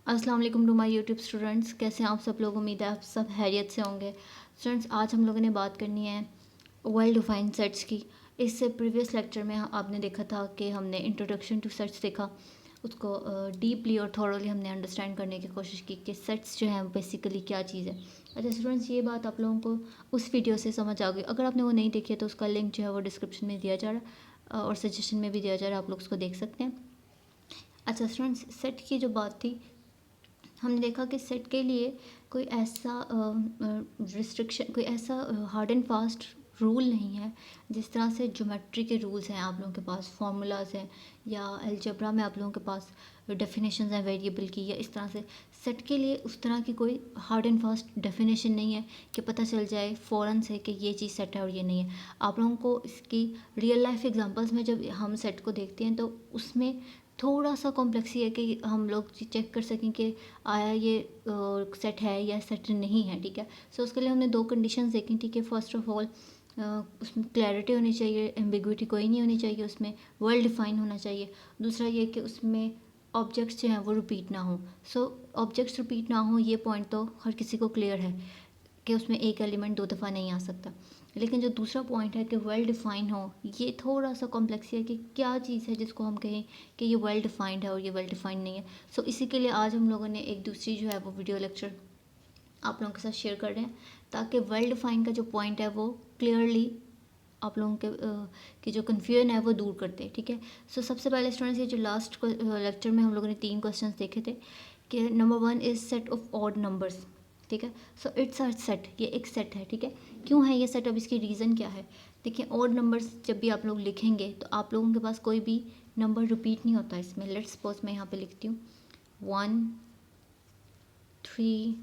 अस्सलाम वालेकुम to my YouTube students. कैसे हैं आप सब लोग? उम्मीद है आप सब खैरियत से होंगे। स्टूडेंट्स, आज हम लोगों ने बात करनी है वेल डिफाइंड सेट्स की। इससे प्रीवियस लेक्चर में आपने देखा था कि हमने इंट्रोडक्शन टू सेट्स देखा, उसको डीपली और थॉरोली हमने अंडरस्टैंड करने की कोशिश की कि सेट्स जो हैं बेसिकली क्या चीज़ है। अच्छा स्टूडेंट्स, ये बात आप लोगों को उस वीडियो से समझ आ गई। अगर आपने वो नहीं देखी है तो उसका लिंक जो है वो डिस्क्रिप्शन में दिया जा रहा है और सजेशन में भी दिया जा रहा है, आप लोग उसको देख सकते हैं। अच्छा स्टूडेंट्स, सेट की जो बात थी, हमने देखा कि सेट के लिए कोई ऐसा रिस्ट्रिक्शन, कोई ऐसा हार्ड एंड फास्ट रूल नहीं है। जिस तरह से ज्योमेट्री के रूल्स हैं, आप लोगों के पास फॉर्मूलाज हैं, या अलजेब्रा में आप लोगों के पास डेफिनेशंस हैं वेरिएबल की, या इस तरह से सेट के लिए उस तरह की कोई हार्ड एंड फास्ट डेफिनेशन नहीं है कि पता चल जाए फ़ौरन से कि ये चीज़ सेट है और ये नहीं है। आप लोगों को इसकी रियल लाइफ एग्जांपल्स में जब हम सेट को देखते हैं तो उसमें थोड़ा सा कॉम्प्लेक्सी है कि हम लोग चेक कर सकें कि आया ये सेट है या सेट नहीं है। ठीक है, सो उसके लिए हमने दो कंडीशंस देखी। ठीक है, फर्स्ट ऑफ ऑल उसमें क्लैरिटी होनी चाहिए, एम्बिग्विटी कोई नहीं होनी चाहिए, उसमें वेल डिफाइन होना चाहिए। दूसरा ये कि उसमें ऑब्जेक्ट्स जो हैं वो रिपीट ना हो। सो ऑब्जेक्ट्स रिपीट ना हो, ये पॉइंट तो हर किसी को क्लियर है कि उसमें एक एलिमेंट दो दफ़ा नहीं आ सकता। लेकिन जो दूसरा पॉइंट है कि वेल डिफाइन हो, ये थोड़ा सा कॉम्प्लेक्स है कि क्या चीज़ है जिसको हम कहें कि ये वेल डिफाइंड है और ये वेल डिफाइंड नहीं है। सो इसी के लिए आज हम लोगों ने एक दूसरी जो है वो वीडियो लेक्चर आप लोगों के साथ शेयर कर रहे हैं, ताकि वेल डिफाइंड का जो पॉइंट है वो क्लियरली आप लोगों के की जो कन्फ्यूजन है वो दूर करते हैं। ठीक है, सो सबसे पहले स्टूडेंट्स, ये जो लास्ट लेक्चर में हम लोगों ने 3 क्वेश्चंस देखे थे कि number 1 is set of odd numbers. ठीक है, सो इट्स अ सेट, ये एक सेट है। ठीक है, क्यों है ये सेट, अब इसकी रीज़न क्या है। देखिए, ऑड नंबर्स जब भी आप लोग लिखेंगे तो आप लोगों के पास कोई भी नंबर रिपीट नहीं होता इसमें। लेट्स सपोज मैं यहाँ पे लिखती हूँ 1 3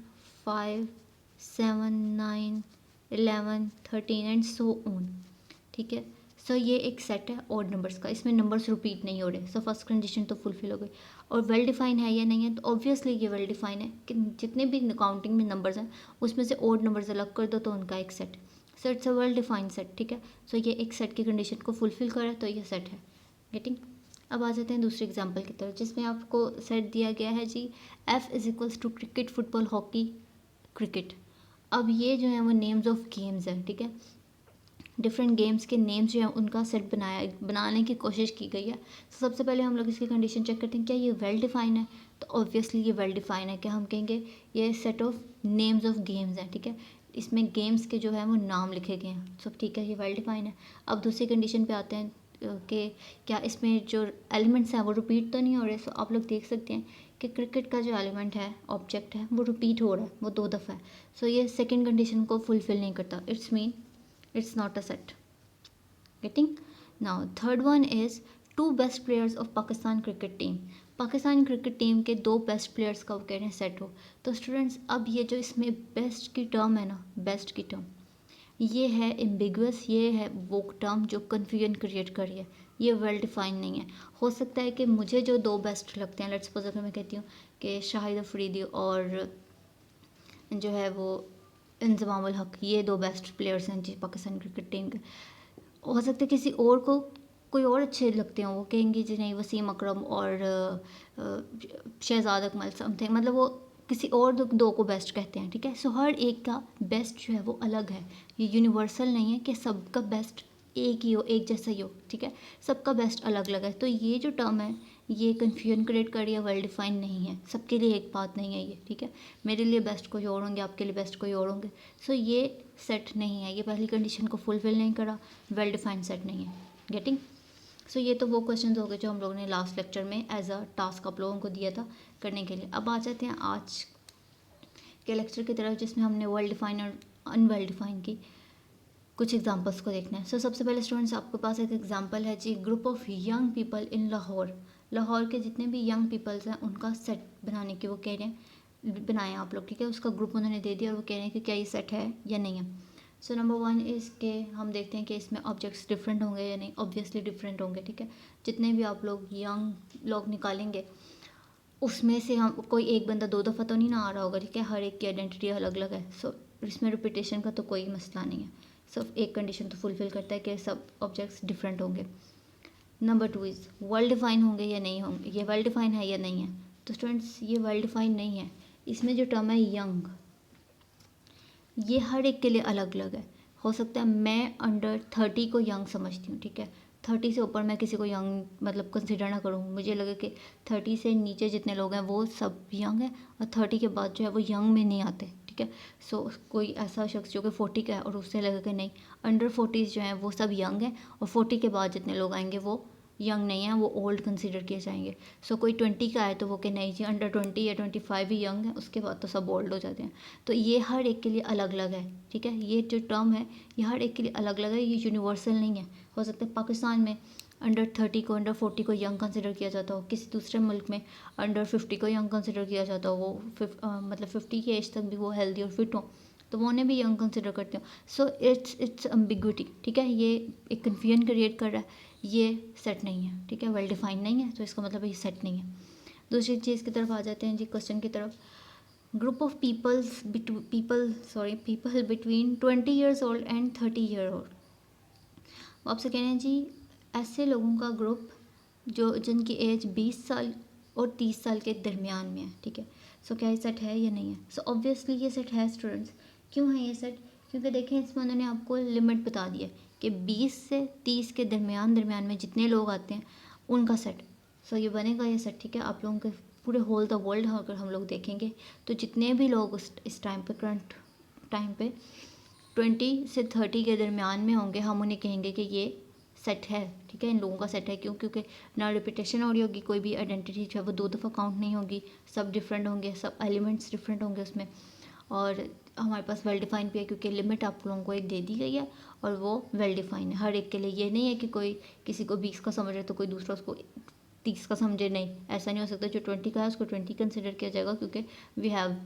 5 7 9 11 13 एंड सो ऑन। ठीक है, सो ये एक सेट है ऑड नंबर्स का, इसमें नंबर्स रिपीट नहीं हो रहे। सो फर्स्ट कंडीशन तो फुलफिल हो गई। और वेल डिफाइन है या नहीं है, तो ऑब्वियसली ये वेल डिफाइन है कि जितने भी काउंटिंग में नंबर्स हैं उसमें से ऑड नंबर्स अलग कर दो तो उनका एक set. So it's a well defined set. ठीक है, सो ये एक सेट की कंडीशन को फुलफिल कर रहा है तो ये सेट है। गेटिंग। अब आ जाते हैं दूसरे एग्जाम्पल की तरफ, जिसमें आपको सेट दिया गया है जी F is equals to cricket, football, hockey, cricket. अब ये जो है वो नेम्स ऑफ गेम्स है। ठीक है, डिफरेंट गेम्स के नेम्स जो हैं उनका सेट बनाने की कोशिश की गई है। तो सबसे पहले हम लोग इसकी कंडीशन चेक करते हैं, क्या ये वेल डिफाइन है। तो ऑब्वियसली ये वेल डिफाइन है, क्या हम कहेंगे ये set of names of games है। ठीक है, इसमें गेम्स के जो है वो नाम लिखे गए हैं, सब ठीक है, ये वेल डिफाइन है। अब दूसरी कंडीशन पे आते हैं कि क्या इसमें जो एलिमेंट्स हैं वो रिपीट तो नहीं हो रहे। सो आप लोग देख सकते हैं कि क्रिकेट का जो एलिमेंट है, ऑब्जेक्ट है, वो रिपीट हो रहा है, वो 2 दफ़ा है। सो ये सेकेंड कंडीशन को फुलफिल नहीं करता, it's mean it's not a set. Getting? Now third one is two best players of Pakistan cricket team. Pakistan cricket team के 2 बेस्ट प्लेयर्स का वो कह रहे हैं सेट हो। तो स्टूडेंट्स, अब ये जो इसमें बेस्ट की टर्म है ना, बेस्ट की टर्म ये है एम्बिगुअस, ये है वो टर्म जो कन्फ्यूजन क्रिएट कर रही है, ये वेल डिफाइन नहीं है। हो सकता है कि मुझे जो 2 बेस्ट लगते हैं, लेट्स सपोज अगर मैं कहती हूँ कि शाहिद अफरीदी और जो है वो इंजमाम उल हक, ये 2 बेस्ट प्लेयर्स हैं जी पाकिस्तान क्रिकेट टीम के। हो सकता है किसी और को कोई और अच्छे लगते हों, वो कहेंगे जी नहीं वसीम अकरम और शहजाद अकमल समथिंग, मतलब वो किसी और दो को बेस्ट कहते हैं। ठीक है, सो हर एक का बेस्ट जो है वो अलग है, ये यूनिवर्सल नहीं है कि सबका बेस्ट एक ही हो, एक जैसा ही हो। ठीक है, सबका बेस्ट अलग अलग है। तो ये जो टर्म है ये कन्फ्यूजन क्रिएट कर रही है, वेल डिफाइन नहीं है, सबके लिए एक बात नहीं है ये। ठीक है, मेरे लिए बेस्ट कोई और होंगे, आपके लिए बेस्ट कोई और होंगे। सो ये सेट नहीं है, ये पहली कंडीशन को फुलफिल नहीं करा, वेल डिफाइंड सेट नहीं है। गेटिंग? सो ये तो वो क्वेश्चन हो गए जो हम लोगों ने लास्ट लेक्चर में एज अ टास्क आप लोगों को दिया था करने के लिए। अब आ जाते हैं आज के लेक्चर की तरफ, जिसमें हमने वेल डिफाइन और अनवेल डिफाइन की कुछ एग्जांपल्स को देखना है। सो सबसे पहले स्टूडेंट्स, आपके पास एक एग्जांपल है जी, group of young people in Lahore. Lahore के जितने भी यंग पीपल्स हैं उनका सेट बनाने की वो कह रहे हैं, बनाएं आप लोग। ठीक है, उसका ग्रुप उन्होंने दे दिया और वो कह रहे हैं कि क्या ये सेट है या नहीं है। सो नंबर 1 इज़ के हम देखते हैं कि इसमें ऑब्जेक्ट्स डिफरेंट होंगे या नहीं। ऑब्वियसली डिफरेंट होंगे। ठीक है, जितने भी आप लोग यंग लोग निकालेंगे उसमें से हम कोई एक बंदा 2 दफ़ा तो नहीं ना आ रहा होगा। ठीक है, हर एक की आइडेंटिटी अलग अलग है। सो इसमें रिपीटेशन का तो कोई मसला नहीं है। सिर्फ एक कंडीशन तो फुलफिल करता है कि सब ऑब्जेक्ट्स डिफरेंट होंगे। नंबर 2 इज़ वेल डिफाइन होंगे या नहीं होंगे, ये वेल डिफाइन है या नहीं है। तो स्टूडेंट्स ये वेल डिफाइंड नहीं है। इसमें जो टर्म है यंग, ये हर एक के लिए अलग अलग है। हो सकता है मैं अंडर 30 को यंग समझती हूँ, ठीक है, 30 से ऊपर मैं किसी को यंग मतलब कंसिडर ना करूँ, मुझे लगे कि 30 से नीचे जितने लोग हैं वो सब यंग हैं और 30 के बाद जो है वो यंग में नहीं आते, ठीक है। सो कोई ऐसा शख्स जो कि 40 का है और उससे लगे कि नहीं अंडर 40 जो हैं वो सब यंग हैं और 40 के बाद जितने लोग आएंगे वो यंग नहीं है, वो ओल्ड कंसिडर किए जाएंगे। सो कोई 20 का है तो वो कि नहीं जी अंडर 20 या 25 ही यंग है, उसके बाद तो सब ओल्ड हो जाते हैं। तो ये हर एक के लिए अलग अलग है, ठीक है। ये जो टर्म है ये हर एक के लिए अलग अलग है, ये यूनिवर्सल नहीं है। हो सकता है पाकिस्तान में अंडर 30 को अंडर 40 को यंग कंसिडर किया जाता हो, किसी दूसरे मुल्क में अंडर 50 को यंग कंसिडर किया जाता हो, वो मतलब 50 की एज तक भी वो हेल्दी और फिट हो तो वो उन्हें भी यंग कंसिडर करते हो। सो इट्स एम्बिग्विटी, ठीक है, ये एक कन्फ्यूजन क्रिएट कर रहा है, ये सेट नहीं है, ठीक है, वेल डिफाइंड नहीं है, तो इसका मतलब ये सेट नहीं है। दूसरी चीज़ की तरफ आ जाते हैं जी, क्वेश्चन की तरफ। Group of people between 20 years old and 30 year old। वो आपसे कह रहे हैं जी ऐसे लोगों का ग्रुप जो जिनकी एज 20 साल और 30 साल के दरमियान में है, ठीक है। सो क्या ये सेट है या नहीं है? सो ऑब्वियसली ये सेट है स्टूडेंट्स। क्यों है ये सेट? क्योंकि देखें इसमें उन्होंने आपको लिमिट बता दी है कि 20 से 30 के दरमियान में जितने लोग आते हैं उनका सेट। सो ये बनेगा ये सेट, ठीक है। आप लोगों के पूरे होल द वर्ल्ड अगर हम लोग देखेंगे तो जितने भी लोग इस टाइम पे करंट टाइम पे 20 से 30 के दरमियान में होंगे हम उन्हें कहेंगे कि ये सेट है, ठीक है, इन लोगों का सेट है। क्यों? क्योंकि ना रिपीटेशन हो रही होगी, कोई भी आइडेंटिटी जो है वो 2 दफ़ा काउंट नहीं होगी, सब डिफरेंट होंगे, सब एलिमेंट्स डिफरेंट होंगे उसमें। और हमारे पास वेल डिफाइन भी है क्योंकि लिमिट आप लोगों को एक दे दी गई है और वो वेल डिफाइन है हर एक के लिए। ये नहीं है कि कोई किसी को 20 का समझ रहे तो कोई दूसरा उसको 30 का समझे, नहीं, ऐसा नहीं हो सकता। जो 20 का है उसको 20 कंसिडर किया जाएगा क्योंकि वी हैव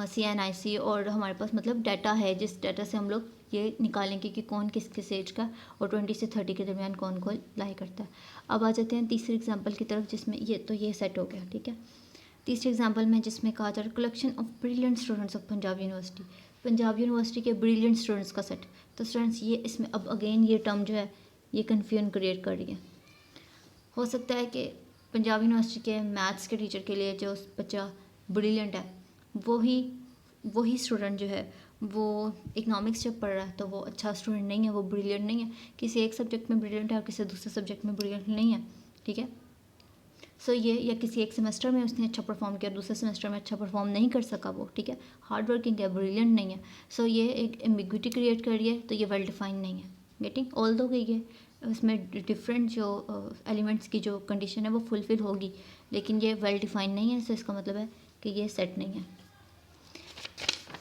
CNIC और हमारे पास मतलब डाटा है, जिस डाटा से हम लोग ये निकालेंगे कि कौन किस किस एज का और 20 से 30 के दरमियान कौन कौन लाई करता है। अब आ जाते हैं तीसरे एग्जांपल की तरफ जिसमें ये सेट हो गया, ठीक है। तीसरे एग्जांपल में जिसमें कहा जा रहा है collection of brilliant students of Punjab university के ब्रिलियंट स्टूडेंट्स का सेट। तो स्टूडेंट्स ये इसमें अब अगेन ये टर्म जो है ये कन्फ्यूजन क्रिएट कर रही है। हो सकता है कि पंजाब यूनिवर्सिटी के मैथ्स के टीचर के लिए जो बच्चा ब्रिलियंट है वही स्टूडेंट जो है वो इकनॉमिक्स जब पढ़ रहा है तो वो अच्छा स्टूडेंट नहीं है, वो ब्रिलियंट नहीं है। किसी एक सब्जेक्ट में ब्रिलियंट है और किसी दूसरे सब्जेक्ट में ब्रिलियंट नहीं है, ठीक है। सो ये या किसी एक सेमेस्टर में उसने अच्छा परफॉर्म किया, दूसरे सेमेस्टर में अच्छा परफॉर्म नहीं कर सका वो, ठीक है, हार्ड वर्किंग है, ब्रिलियंट नहीं है। सो ये एक एम्बिग्विटी क्रिएट कर रही है, तो ये वेल डिफाइंड नहीं है। गेटिंग ऑल दो गई है उसमें डिफरेंट जो एलिमेंट्स की जो कंडीशन है वो फुलफिल होगी, लेकिन ये वेल डिफाइंड नहीं है। सो इसका मतलब है कि ये सेट नहीं है।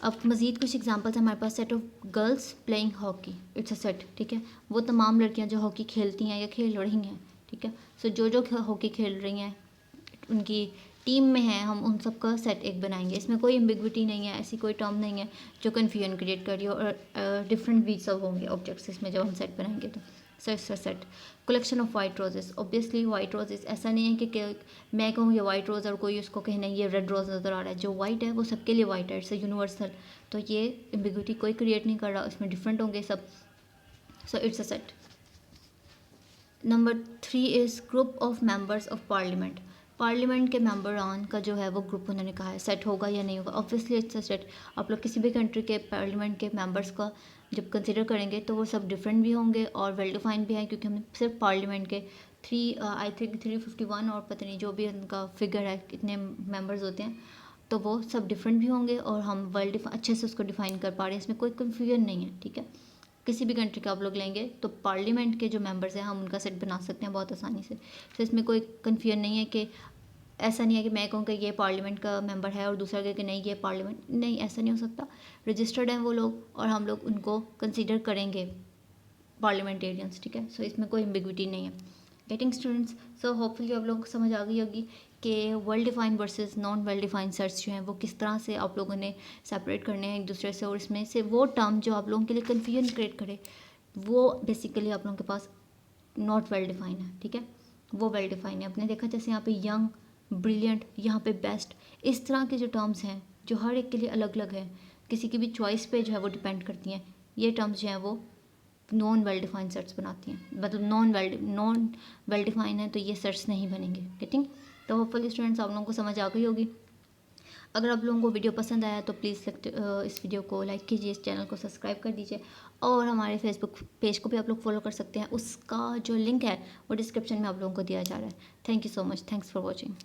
अब मज़ीद कुछ एग्जांपल्स हमारे पास। Set of girls playing hockey, it's a set, ठीक है। वो तमाम लड़कियां जो हॉकी खेलती हैं या खेल रही हैं, ठीक है। सो जो हॉकी खेल रही हैं उनकी टीम में है, हम उन सब का सेट एक बनाएंगे। इसमें कोई एम्बिग्विटी नहीं है, ऐसी कोई टर्म नहीं है जो कन्फ्यूजन क्रिएट कर रही हो और डिफरेंट भी सब होंगे ऑब्जेक्ट्स इसमें जब हम सेट बनाएंगे तो set. Collection of white roses, obviously white roses ऐसा नहीं है कि मैं कहूँ ये वाइट रोज़ और कोई उसको कहे नहीं ये रेड रोज़ नज़र आ रहा है। जो वाइट है वो सबके लिए वाइट है, इट्स यूनिवर्सल। तो ये एम्बिग्विटी कोई क्रिएट नहीं कर रहा, इसमें डिफरेंट होंगे सब। So it's a set. Number 3 is group of members of parliament के मेंबर ऑन का जो है वो ग्रुप उन्होंने कहा है सेट होगा या नहीं होगा। Obviously it's a set. आप लोग किसी भी कंट्री के पार्लियामेंट के मेंबर्स का जब कंसिडर करेंगे तो वो सब डिफरेंट भी होंगे और वेल डिफाइंड भी हैं, क्योंकि हमें सिर्फ पार्लियामेंट के आई थिंक 351 और पता नहीं जो भी उनका फिगर है कितने मेंबर्स होते हैं, तो वो सब डिफरेंट भी होंगे और हम अच्छे से उसको डिफाइन कर पा रहे हैं, इसमें कोई कन्फ्यूजन नहीं है, ठीक है। किसी भी कंट्री का आप लोग लेंगे तो पार्लियामेंट के जो मेंबर्स हैं हम उनका सेट बना सकते हैं बहुत आसानी से। तो इसमें कोई कन्फ्यूजन नहीं है कि ऐसा नहीं है कि मैं कहूँ कि ये पार्लियामेंट का मेंबर है और दूसरा कहे कि नहीं ये पार्लियामेंट, नहीं, ऐसा नहीं हो सकता। रजिस्टर्ड हैं वो लोग और हम लोग उनको कंसीडर करेंगे पार्लियामेंटेरियंस, ठीक है। सो इसमें कोई एम्बिग्विटी नहीं है। गेटिंग स्टूडेंट्स, सो होपफुली आप लोगों को समझ आ गई होगी कि well defined versus non well defined sets जो हैं वो किस तरह से आप लोगों ने सेपरेट करने हैं एक दूसरे से, और इसमें से वो टर्म जो आप लोगों के लिए कन्फ्यूजन क्रिएट करे वो बेसिकली आप लोगों के पास नॉट वेल डिफाइन है, ठीक है, वो वेल डिफाइन है। आपने देखा जैसे यहाँ पे यंग, ब्रिलियंट, यहाँ पे बेस्ट, इस तरह के जो टर्म्स हैं जो हर एक के लिए अलग अलग हैं, किसी की भी चॉइस पे जो है वो डिपेंड करती हैं, ये टर्म्स जो हैं वो नॉन वेल डिफाइंड सेट्स बनाती हैं। मतलब नॉन वेल डिफाइन है तो ये सेट्स नहीं बनेंगे। गेटिंग तो होपफुली स्टूडेंट्स आप लोगों को समझ आ गई होगी। अगर आप लोगों को वीडियो पसंद आया तो प्लीज़ इस वीडियो को लाइक कीजिए, इस चैनल को सब्सक्राइब कर दीजिए और हमारे फेसबुक पेज को भी आप लोग फॉलो कर सकते हैं। उसका जो लिंक है वो डिस्क्रिप्शन में आप लोगों को दिया जा रहा है। Thank you so much, thanks for watching.